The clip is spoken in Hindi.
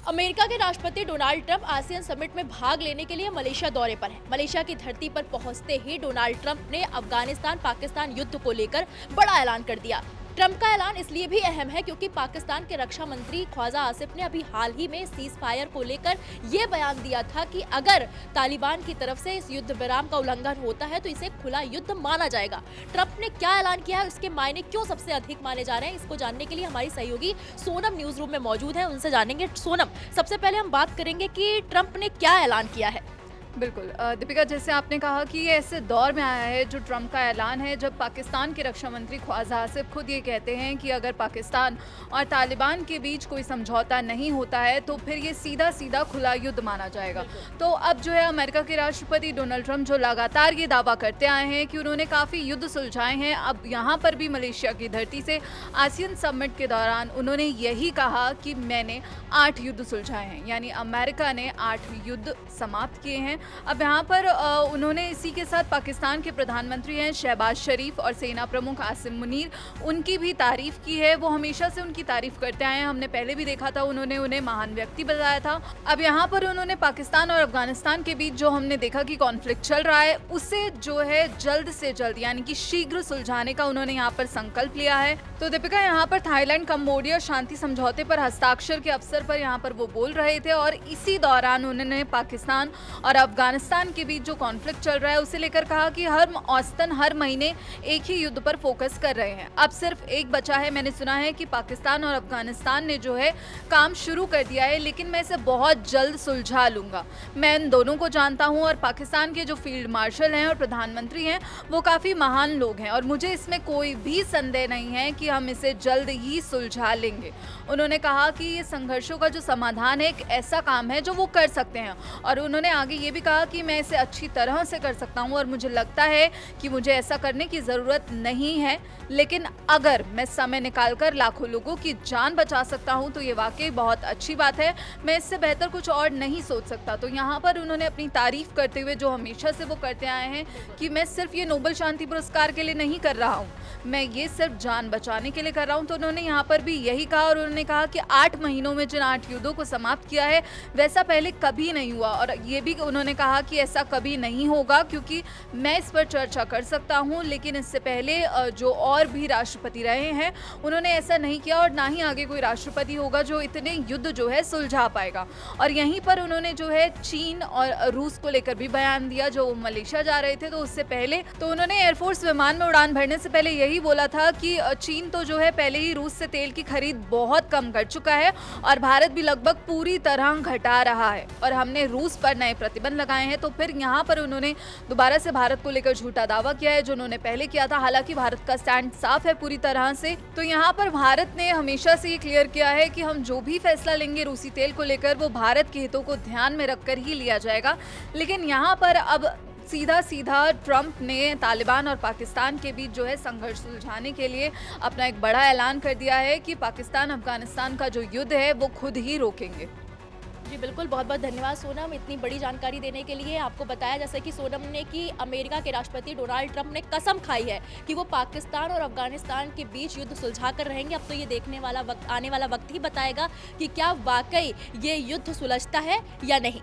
अमेरिका के राष्ट्रपति डोनाल्ड ट्रंप आसियान समिट में भाग लेने के लिए मलेशिया दौरे पर हैं। मलेशिया की धरती पर पहुंचते ही डोनाल्ड ट्रंप ने अफगानिस्तान पाकिस्तान युद्ध को लेकर बड़ा ऐलान कर दिया। ट्रंप का ऐलान इसलिए भी अहम है क्योंकि पाकिस्तान के रक्षा मंत्री ख्वाजा आसिफ ने अभी हाल ही में सीज फायर को लेकर ये बयान दिया था कि अगर तालिबान की तरफ से इस युद्ध विराम का उल्लंघन होता है तो इसे खुला युद्ध माना जाएगा। ट्रंप ने क्या ऐलान किया है, उसके मायने क्यों सबसे अधिक माने जा रहे हैं, इसको जानने के लिए हमारी सहयोगी सोनम न्यूज रूम में मौजूद है, उनसे जानेंगे। सोनम, सबसे पहले हम बात करेंगे कि ट्रंप ने क्या ऐलान किया है। बिल्कुल दीपिका, जैसे आपने कहा कि ये ऐसे दौर में आया है जो ट्रंप का ऐलान है जब पाकिस्तान के रक्षा मंत्री ख्वाजा आसिफ खुद ये कहते हैं कि अगर पाकिस्तान और तालिबान के बीच कोई समझौता नहीं होता है तो फिर ये सीधा सीधा खुला युद्ध माना जाएगा। तो अब जो है अमेरिका के राष्ट्रपति डोनाल्ड ट्रंप जो लगातार ये दावा करते आए हैं कि उन्होंने काफ़ी युद्ध सुलझाए हैं, अब यहाँ पर भी मलेशिया की धरती से आसियान समिट के दौरान उन्होंने यही कहा कि मैंने 8 युद्ध सुलझाए हैं, यानी अमेरिका ने 8 युद्ध समाप्त किए हैं। अब यहाँ पर उन्होंने इसी के साथ पाकिस्तान के प्रधानमंत्री हैं शहबाज शरीफ और सेना प्रमुख आसिम मुनीर, उनकी भी तारीफ की है। वो हमेशा से उनकी तारीफ करते आए हैं, हमने पहले भी देखा था उन्होंने उन्हें महान व्यक्ति बताया था। अब यहाँ पर उन्होंने पाकिस्तान और अफगानिस्तान के बीच जो हमने देखा कि कॉन्फ्लिक्ट चल रहा है उसे जो है जल्द से जल्द यानी कि शीघ्र सुलझाने का उन्होंने यहाँ पर संकल्प लिया है। तो दीपिका, यहाँ पर थाईलैंड कंबोडिया शांति समझौते पर हस्ताक्षर के अवसर पर यहाँ पर वो बोल रहे थे और इसी दौरान उन्होंने पाकिस्तान और अफगानिस्तान के बीच जो कॉन्फ्लिक्ट चल रहा है उसे लेकर कहा कि औसतन हर महीने एक ही युद्ध पर फोकस कर रहे हैं, अब सिर्फ एक बचा है। मैंने सुना है कि पाकिस्तान और अफगानिस्तान ने जो है काम शुरू कर दिया है, लेकिन मैं इसे बहुत जल्द सुलझा लूंगा। मैं इन दोनों को जानता हूं और पाकिस्तान के जो फील्ड मार्शल हैं और प्रधानमंत्री हैं वो काफ़ी महान लोग हैं और मुझे इसमें कोई भी संदेह नहीं है कि हम इसे जल्द ही सुलझा लेंगे। उन्होंने कहा कि ये संघर्षों का जो समाधान है एक ऐसा काम है जो वो कर सकते हैं और उन्होंने आगे ये भी कहा कि मैं इसे अच्छी तरह से कर सकता हूं और मुझे लगता है कि मुझे ऐसा करने की ज़रूरत नहीं है, लेकिन अगर मैं समय निकालकर लाखों लोगों की जान बचा सकता हूं तो ये वाकई बहुत अच्छी बात है। मैं इससे बेहतर कुछ और नहीं सोच सकता। तो यहाँ पर उन्होंने अपनी तारीफ करते हुए जो हमेशा से वो करते आए हैं कि मैं सिर्फ ये नोबेल शांति पुरस्कार के लिए नहीं कर रहा हूँ, मैं ये सिर्फ जान बचाने के लिए कर रहा हूँ। तो उन्होंने यहाँ पर भी यही कहा और उन्होंने कहा कि 8 महीनों में जिन 8 युद्धों को समाप्त किया है वैसा पहले कभी नहीं हुआ और ये भी उन्होंने कहा कि ऐसा कभी नहीं होगा क्योंकि मैं इस पर चर्चा कर सकता हूं, लेकिन इससे पहले जो और भी राष्ट्रपति रहे हैं उन्होंने ऐसा नहीं किया और ना ही आगे कोई राष्ट्रपति होगा जो इतने युद्ध जो है सुलझा पाएगा। और यहीं पर उन्होंने जो है चीन और रूस को लेकर भी बयान दिया। जो मलेशिया जा रहे थे तो उससे पहले तो उन्होंने एयरफोर्स विमान में उड़ान भरने से पहले यही बोला था कि चीन तो जो है पहले ही रूस से तेल की खरीद बहुत कम कर चुका है और भारत भी लगभग पूरी तरह घटा रहा है और हमने रूस पर नए प्रतिबंध लगाए हैं। तो फिर यहाँ पर उन्होंने दोबारा से भारत को लेकर झूठा दावा किया है जो उन्होंने पहले किया था। हालांकि भारत का स्टैंड साफ है पूरी तरह से। तो यहाँ पर भारत ने हमेशा से ये क्लियर किया है कि हम जो भी फैसला लेंगे रूसी तेल को लेकर वो भारत के हितों को ध्यान में रखकर ही लिया जाएगा। लेकिन यहाँ पर अब सीधा सीधा ट्रंप ने तालिबान और पाकिस्तान के बीच जो है संघर्ष सुलझाने के लिए अपना एक बड़ा ऐलान कर दिया है कि पाकिस्तान अफगानिस्तान का जो युद्ध है वो खुद ही रोकेंगे। जी बिल्कुल, बहुत बहुत धन्यवाद सोनम इतनी बड़ी जानकारी देने के लिए। आपको बताया जैसे कि सोनम ने कि अमेरिका के राष्ट्रपति डोनाल्ड ट्रंप ने कसम खाई है कि वो पाकिस्तान और अफगानिस्तान के बीच युद्ध सुलझा कर रहेंगे। अब तो ये देखने वाला वक्त आने वाला वक्त ही बताएगा कि क्या वाकई ये युद्ध सुलझता है या नहीं।